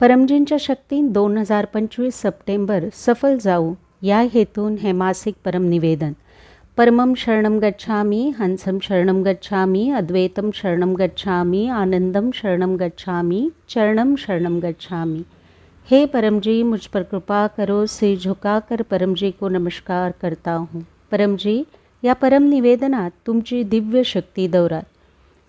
परमजींच्या शक्तीन 2025 September सफल जाऊ या हेतून हे मासिक परम निवेदन. परमं शरणं गच्छामि, हंसं शरणं गच्छामि, अद्वैतं शरणं गच्छामि, आनंदम शरणं गच्छामि, चरणं शरणं गच्छामि. हे परमजी, मुझ पर कृपा करो, सिर झुकाकर परमजी को नमस्कार करता हूँ. परमजी, या परम निवेदनात तुमची दिव्य शक्ती दौरात.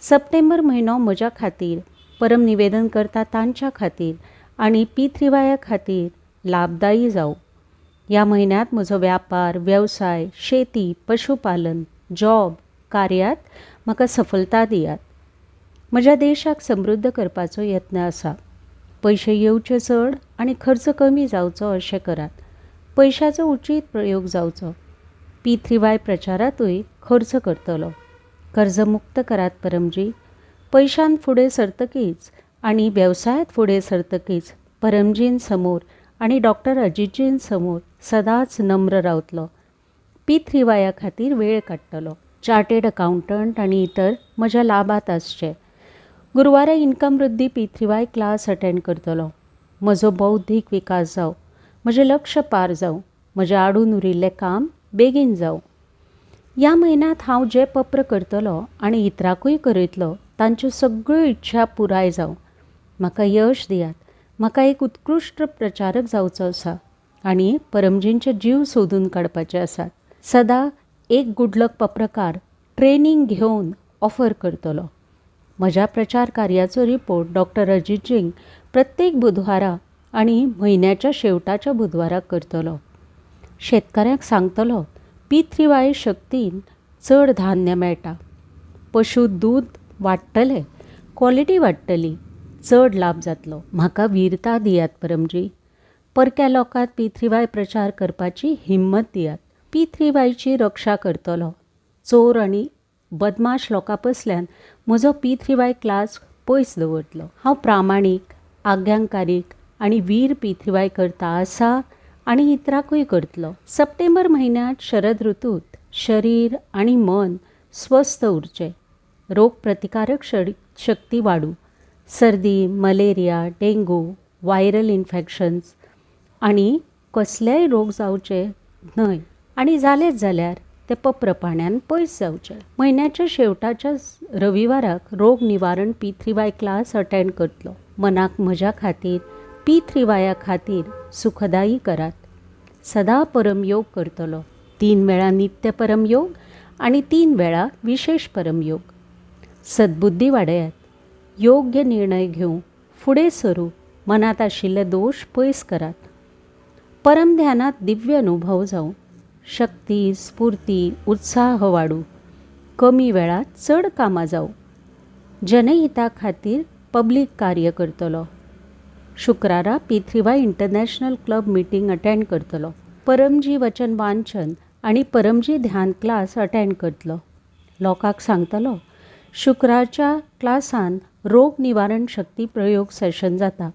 सप्टेंबर महिनो म्हज्या खातीर परम निवेदन करता तांच्या खातीर आणि P3Y खातीर लाभदायी जाऊ. या महिन्यात म्हजो व्यापार, व्यवसाय, शेती, पशुपालन, जॉब, कार्यात म्हाका सफलता दियात. म्हज्या देशाक समृद्ध करपाचो यत्न आसा. पयशे येवचे चड आनी खर्च कमी जावचो अशें करात. पयशाचो उचीत प्रयोग जावचो. P3Y प्रचारातूय खर्च करतलो. कर्जमुक्त करात परमजी. पयशान फुडें सरतकीच आनी वेवसायांत फुडें सरतकीच परमजीन समोर आनी डॉक्टर अजितजीन समोर सदांच नम्र रावतलो. P3Y खातीर वेळ काडटलो. चार्टेड अकावंटंट आनी इतर म्हज्या लाभात आसचे. गुरुवारा इन्कम वृद्धी P3Y क्लास अटेंड करतलो. म्हजो बौद्धीक विकास जावं. म्हजें लक्ष पार जावं. म्हजें आडून उरिल्लें काम बेगीन जावं. ह्या म्हयन्यांत हांव जे पप्र करतलो आनी इतरांकूय करीतलो तांच्यो सगळ्यो इच्छा पुराय जावं. म्हाका यश दियात. म्हाका एक उत्कृश्ट प्रचारक जावचो आसा आनी परमजींचे जीव सोदून काडपाचे आसात. सदां एक गुडलक पत्रकार ट्रेनिंग घेवन ऑफर करतलो. म्हज्या प्रचार कार्याचो रिपोर्ट डॉक्टर अजितजींक प्रत्येक बुधवारा आनी म्हयन्याच्या शेवटाच्या बुधवाराक करतलो. शेतकाऱ्यांक सांगतलो P3Y शक्तीन चड धान्य मेळटा. पशु दूद वाडटलें, क्वॉलिटी वाडटली, चड लाभ जातलो. म्हाका वीरता दियात परमजी. परक्या लोकांत P3Y प्रचार करपाची हिम्मत दियात. P3Y ची रक्षा करतलो. चोर आनी बदमाश लोकां पसल्यान म्हजो P3Y क्लास पयस दवरतलो. हांव प्रामाणीक, आज्ञाकारीक आनी वीर P3Y करता आसा आनी इतरांकूय करतलो. सप्टेंबर म्हयन्यात शरद ऋतूंत शरीर आनी मन स्वस्थ उरचें. रोग प्रतिकारक शक्ती वाडू. सर्दी, मलेरिया, डेंगू, व्हायरल इन्फेक्शन्स आनी कसलेय रोग जावचे न्हय आनी जालेच जाल्यार ते पप्र पाण्यान पयस जावचे. म्हयन्याच्या शेवटाच्या रविवाराक रोग निवारण P3Y क्लास अटेंड करतलो. मनाक म्हज्या खातीर P3Y खातीर सुखदायी करात. सदां परमयोग करतलो. 3 वेळा नित्य परमयोग आनी 3 वेळा विशेष परमयोग. सद्बुद्धी वाडयात. योग्य निर्णय घेवं. फुडें सरू. मनात आशिल्ले दोश पयस करात. परम ध्यानात दिव्य अनुभव जावं. शक्ती, स्फूर्ती, उत्साह वाडू. कमी वेळात चड कामां जावं. जनहिता खातीर पब्लीक कार्य करतलो. शुक्रारा P3Y international club meeting attend करतलो. परमजी वचन वांचन आनी परमजी ध्यान क्लास अटेंड करतलो. लोकांक सांगतलो शुक्राच्या क्लासान रोग निवारण शक्ती प्रयोग सेशन जाता.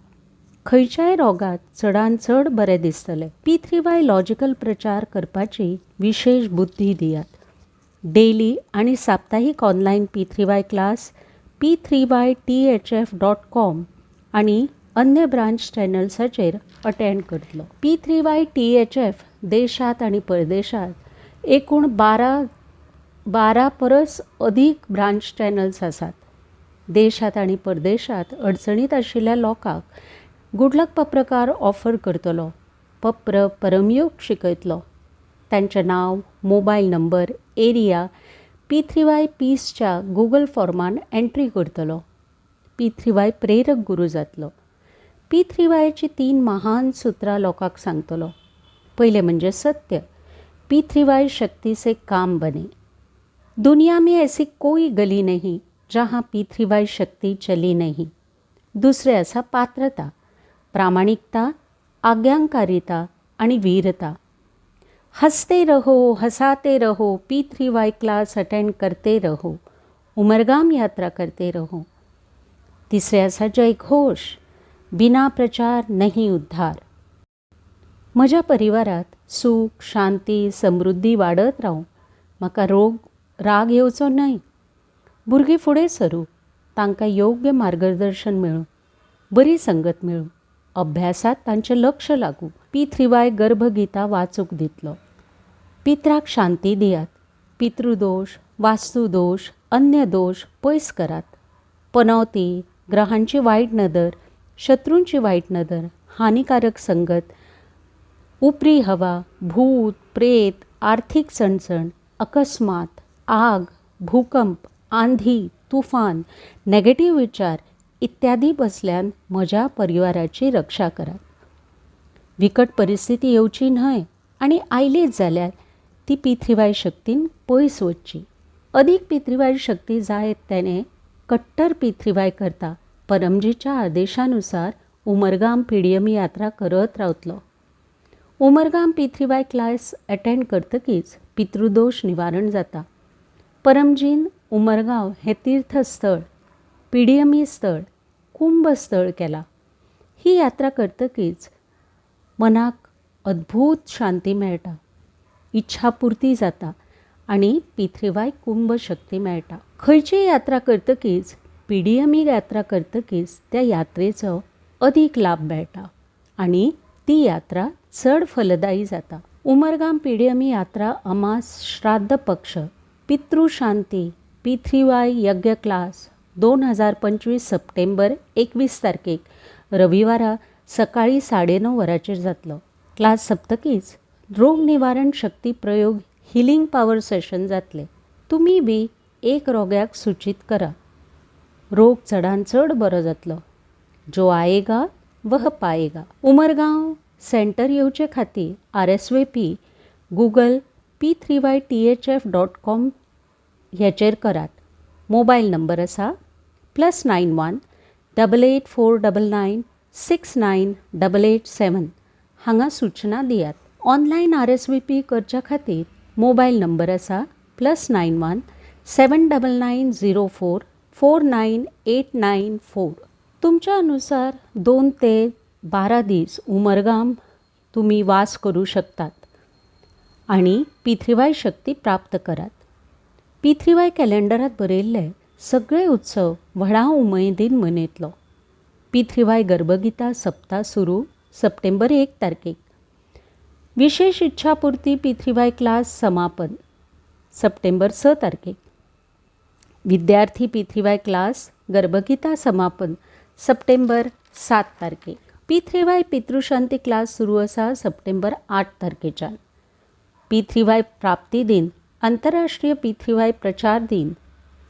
खंयच्याय रोगात चडान चड बरें दिसतलें. P3Y लॉजिकल प्रचार करपाची विशेष बुद्धी दियात. डेली आनी साप्ताहीक ऑनलायन P3Y क्लास P3YTHF.com आनी अन्य ब्रांच चॅनल्साचेर अटेंड करतलो. P3Y THF देशात आनी परदेशात एकूण 12 परस अधीक ब्रांच चॅनल्स आसात. देशात आनी परदेशात अडचणीत आशिल्ल्या लोकांक गुडलक पत्रकार ऑफर करतलो. पप्र परमयोग शिकयतलो. तांचें नांव, मोबायल नंबर, एरिया P3Y पीसच्या गुगल फॉर्मान एंट्री करतलो. P3Y प्रेरक गुरू जातलो. P3Yची 3 महान सुत्रां लोकांक सांगतलो. पहिले म्हणजे सत्य. P3Y शक्ति से काम बने. दुनिया में ऐसी कोई गली नहीं जहाँ P3Y शक्ति चली नहीं. दुसरे आसा पात्रता, प्रामाणिकता, आज्ञाकारिता आनी वीरता. हंसते रहो, हंसाते रहो, P3Y क्लास अटेंड करते रहो, उमरगाम यात्रा करते रहो. तिसरे आसा जयघोष, बिना प्रचार नहीं उद्धार. म्हज्या परिवारात सूख, शांती, समृद्धी वाडत रावं. म्हाका राग येवचो न्हय. भुरगीं फुडें सरूं. तांकां योग्य मार्गदर्शन मेळूं. बरी संगत मेळूं. अभ्यासात तांचें लक्ष लागू. P3Y गर्भगीता वाचूक दितलो. पित्राक शांती दियात. पितृदोष, वास्तुदोष, अन्य दोष पयस करात. पनवती, ग्रहांची वायट नदर, शत्रूंची वायट नदर, हानिकारक संगत, उपरी हवा, भूत, प्रेत, आर्थिक चणचण, अकस्मात, आग, भूकंप, आंधी, तुफान, नेगेटिव्ह विचार इत्यादी बसल्यान म्हज्या परिवाराची रक्षा करात. विकट परिस्थिती येवची न्हय आनी आयलीच जाल्यार ती P3Y शक्तीन पयस वचची. अदीक P3Y शक्ती जायत तेणे कट्टर P3Y करता परमजीच्या आदेशानुसार उमरगाम PDM यात्रा करत रावतलो. उमरगाम P3Y क्लास अटेंड करतकीच पितृदोष निवारण जाता. परमजीन उमरगांव हें तीर्थस्थळ, PDM स्थळ, कुंभस्थळ केला. ही यात्रा करतकीच मनाक अद्भुत शांती मेळटा, इच्छापुर्ती जाता आनी P3Y कुंभ शक्ती मेळटा. खंयची यात्रा करतकीच PDM यात्रा करतकीच त्या यात्रेचो अदीक लाभ मेळटा आनी ती यात्रा चड फलदायी जाता. उमरगाम PDM यात्रा अमास श्राद्ध पक्ष पितृशांती P3Y यज्ञ क्लास 2025 सप्टेंबर 21 तारखेक रविवारा सकाळी 9:30 वरांचेर जातलो. क्लास सप्तकीच रोग निवारण शक्ती प्रयोग हिलिंग पॉवर सेशन जातले. तुमी बी एक रोग्याक सूचित करा. रोग चडान चड बरो जातलो. जो आएगा वह पाएगा. उमरगांव सेंटर येवचे खातीर RSVP गूगल p3ythf.com ह्याचेर करात. मोबायल नंबर आसा +91 8849969887 हांगा सूचना दियात. ऑनलायन RSVP करच्या खातीर मोबायल नंबर आसा +91 7990449894. तुमच्या अनुसार 2 ते 12 दीस उमरगाम तुम्ही वास करू शकतात आणि P3Y शक्ती प्राप्त करात. P3Y कॅलेंडरात बरयल्ले सगळे उत्सव व्हडा उमेदीन मनयतलो. P3Y गर्भगीता सप्ताह सुरू सप्टेंबर 1 तारखेक. विशेष इच्छापुर्ती P3Y क्लास समापन सप्टेंबर 6 तारखेक. विद्यार्थी P3Y क्लास गर्भगीता समापन सप्टेंबर 7 तारखेक. P3Y पितृशांती क्लास सुरू आसा सप्टेंबर 8 तारखेच्यान. P3Y प्राप्ती दिन आंतरराष्ट्रीय P3Y प्रचार दिन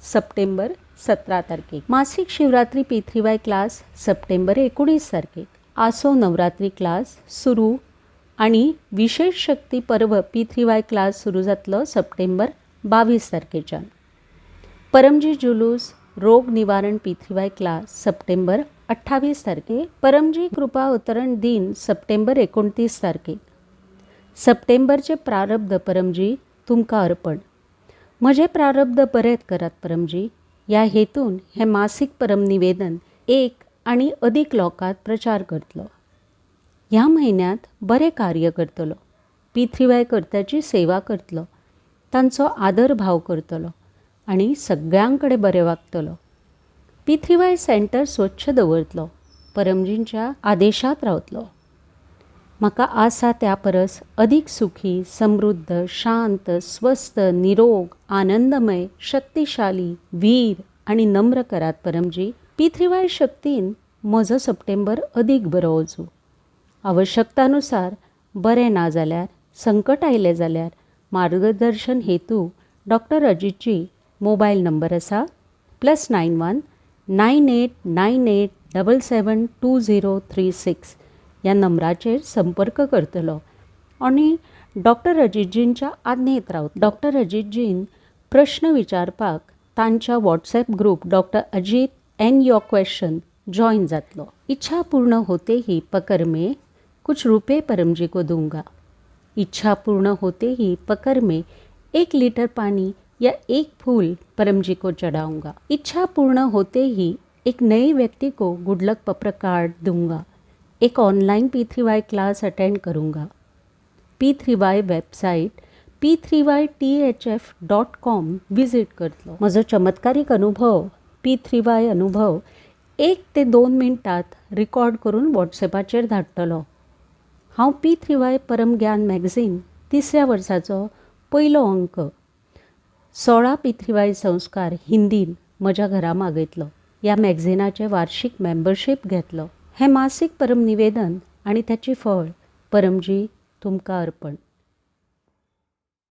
सप्टेंबर 17 तारखेक. मासिक शिवरात्री P3Y क्लास सप्टेंबर 19 तारखेक. आसो नवरात्री क्लास सुरू आणि विशेष शक्ती पर्व P3Y क्लास सुरू जातलो सप्टेंबर 22 तारखेच्यान. परमजी जुलूस रोग निवारण P3Y क्लास सप्टेंबर 28 तारखेक. परमजी कृपा अवतरण दिन सप्टेंबर 29 तारखेक. सप्टेंबरचे प्रारब्ध परमजी तुमकां अर्पण. म्हजे प्रारब्ध बरेत करात परमजी. ह्या हेतून हे मासिक परम निवेदन एक आणि अधिक लोकांत प्रचार करतलो. ह्या म्हयन्यांत बरें कार्य करतलो. P3Y कर्त्याची सेवा करतलो. तांचो आदर भाव करतलो आनी सगळ्यां कडेन बरें वागतलो. P3Y सेंटर स्वच्छ दवरतलो. परमजींच्या आदेशांत रावतलो. म्हाका आसा त्या परस अधिक सुखी, समृद्ध, शांत, स्वस्थ, निरोग, आनंदमय, शक्तिशाली, वीर आणि नम्र करात परमजी. P3Y शक्तीन म्हजो सप्टेंबर अधिक बरो वचूं. आवश्यकतानुसार बरें ना जाल्यार, संकट आयलें जाल्यार मार्गदर्शन हेतू डॉक्टर अजितजी मोबायल नंबर आसा +91 9898772036 ह्या नंबराचेर संपर्क करतलो आनी डॉक्टर अजितजींच्या आज्ञेत रावतलो. डॉक्टर अजितजीन प्रश्न विचारपाक तांच्या WhatsApp group doctor Ajit and your question join जातलो. इच्छा पूर्ण होते ही पकड़ में कुछ रुपए परमजी को दूंगा. इच्छा पूर्ण होते ही पकड़ में 1 लीटर पानी या 1 फूल परमजी को चढ़ाऊंगा. इच्छा पूर्ण होते ही एक नई व्यक्ति को गुड लक पत्र कार्ड दूंगा. एक ऑनलाइन P3Y क्लास अटेंड करूंगा. P3Y वेबसाइट p3ythf.com विजिट करतलो. म्हजो चमत्कारीक अनुभव P3Y अनुभव 1 ते 2 मिनटात रिकॉर्ड करून वॉट्सॅपाचेर धाडटलो. हांव P3Y परम ज्ञान मॅगझीन 3ऱ्या वर्साचो पयलो अंक 16 P3Y संस्कार हिंदीन म्हज्या घरा मागयतलो. ह्या मॅगझिनाचें वार्षिक मेंबरशीप घेतलो. हें मासीक परम निवेदन आनी ताची फळ परमजी तुमकां अर्पण.